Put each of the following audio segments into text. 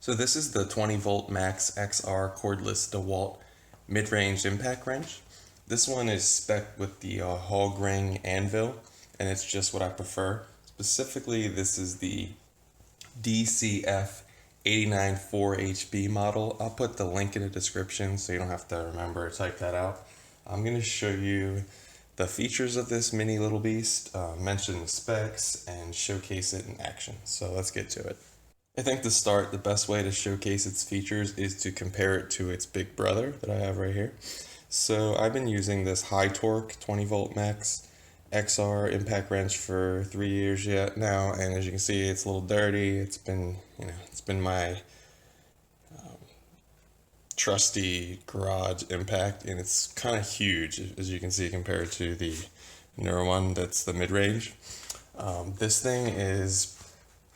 So this is the 20 volt max XR cordless DeWalt mid-range impact wrench. This one is spec'd with the hog ring anvil, and it's just what I prefer. Specifically, this is the DCF894HB model. I'll put the link in the description so you don't have to remember or type that out. I'm going to show you the features of this mini little beast, mention the specs, and showcase it in action. So let's get to it. I think to start, the best way to showcase its features is to compare it to its big brother that I have right here. So I've been using this high torque 20 volt max XR impact wrench for 3 years yet now, and as you can see, it's a little dirty. It's been my trusty garage impact, and it's kind of huge, as you can see, compared to the newer one that's the mid-range. This thing is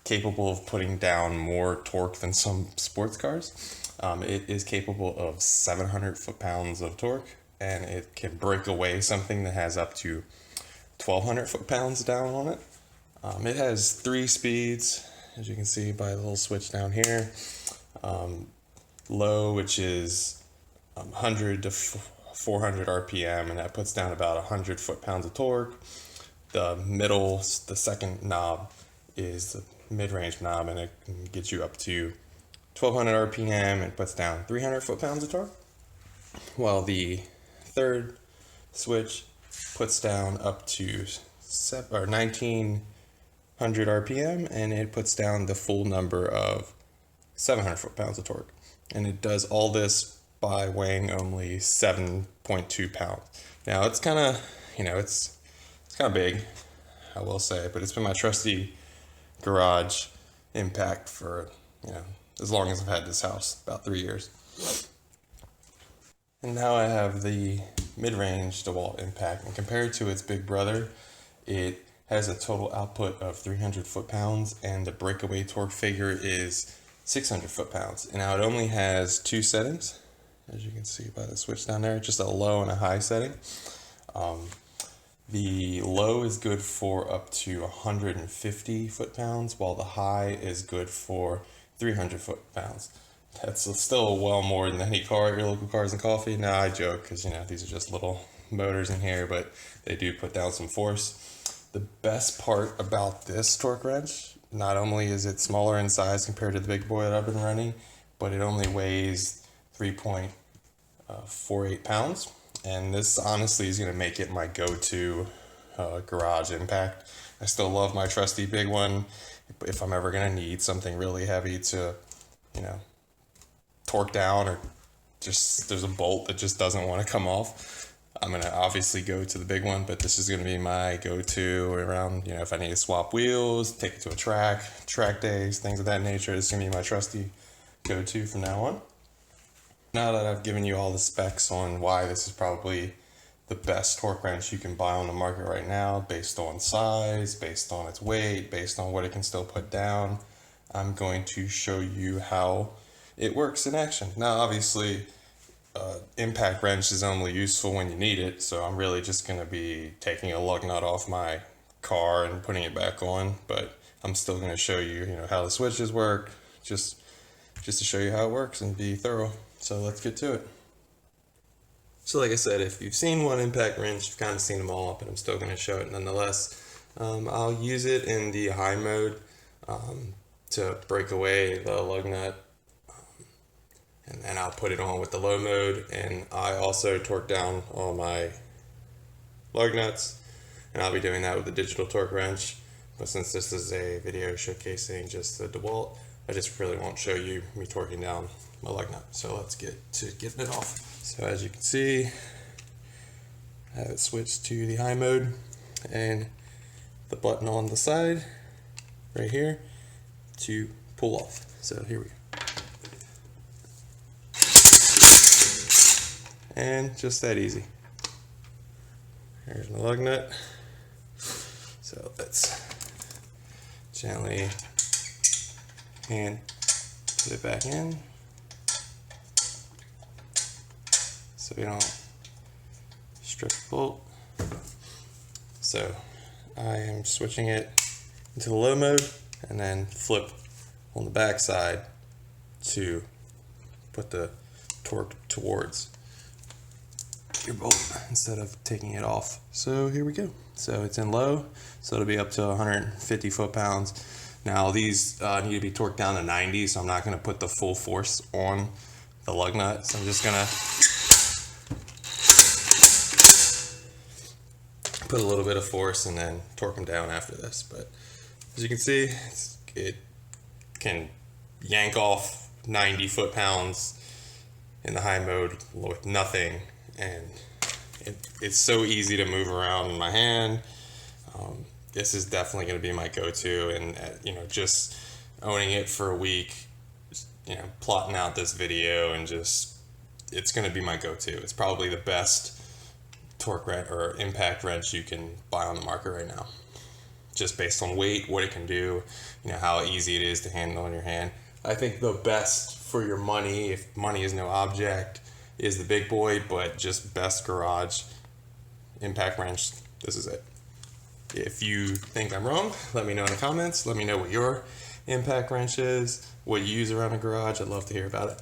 capable of putting down more torque than some sports cars. It is capable of 700 foot-pounds of torque, and it can break away something that has up to 1,200 foot-pounds down on it. It has 3 speeds, as you can see by the little switch down here. Low, which is 100 to 400 RPM, and that puts down about 100 foot-pounds of torque. The middle, the second knob, is the mid-range knob, and it can get you up to 1,200 RPM and puts down 300 foot-pounds of torque, while the third switch puts down up to 1,900 RPM, and it puts down the full number of 700 foot-pounds of torque. And it does all this by weighing only 7.2 pounds. Now it's kind of, it's kind of big, I will say, but it's been my trusty garage impact for, as long as I've had this house, about 3 years. And now I have the mid-range DeWalt impact, and compared to its big brother, it has a total output of 300 foot-pounds, and the breakaway torque figure is 600 foot-pounds. And now it only has 2 settings, as you can see by the switch down there, just a low and a high setting. The low is good for up to 150 foot-pounds, while the high is good for 300 foot-pounds. That's still well more than any car at your local Cars and Coffee. Now I joke because these are just little motors in here, but they do put down some force. The best part about this torque wrench, not only is it smaller in size compared to the big boy that I've been running, but it only weighs 3.48 pounds. And this honestly is going to make it my go-to garage impact. I still love my trusty big one. If I'm ever going to need something really heavy to, torque down, or just there's a bolt that just doesn't want to come off, I'm going to obviously go to the big one, but this is going to be my go-to around, if I need to swap wheels, take it to a track days, things of that nature. This is going to be my trusty go-to from now on. Now that I've given you all the specs on why this is probably the best torque wrench you can buy on the market right now, based on size, based on its weight, based on what it can still put down, I'm going to show you how it works in action. Now, obviously, impact wrench is only useful when you need it, so I'm really just going to be taking a lug nut off my car and putting it back on, but I'm still going to show you, how the switches work, just to show you how it works and be thorough. So let's get to it. So like I said, if you've seen one impact wrench, you've kind of seen them all, but I'm still going to show it nonetheless. I'll use it in the high mode to break away the lug nut, and then I'll put it on with the low mode, and I also torque down all my lug nuts, and I'll be doing that with the digital torque wrench. But since this is a video showcasing just the DeWalt, I just really won't show you me torquing down my lug nut. So let's get to getting it off. So as you can see, I have it switched to the high mode, and the button on the side right here to pull off. So here we go. And just that easy. Here's my lug nut. So let's gently hand put it back in so we don't strip the bolt. So I am switching it into the low mode, and then flip on the back side to put the torque towards your bolt instead of taking it off. So here we go. So it's in low, so it'll be up to 150 foot-pounds. Now these need to be torqued down to 90, so I'm not going to put the full force on the lug nut. So I'm just going to put a little bit of force and then torque them down after this. But as you can see, it can yank off 90 foot-pounds in the high mode with nothing, and it's so easy to move around in my hand. This is definitely going to be my go-to, and you know, just owning it for a week, you know, plotting out this video, and just it's going to be my go-to. It's probably the best torque wrench or impact wrench you can buy on the market right now, just based on weight, what it can do, you know, how easy it is to handle in your hand. I think the best for your money, if money is no object, is the big boy, but just best garage impact wrench, this is it. If you think I'm wrong, let me know in the comments. Let me know what your impact wrench is, what you use around the garage. I'd love to hear about it.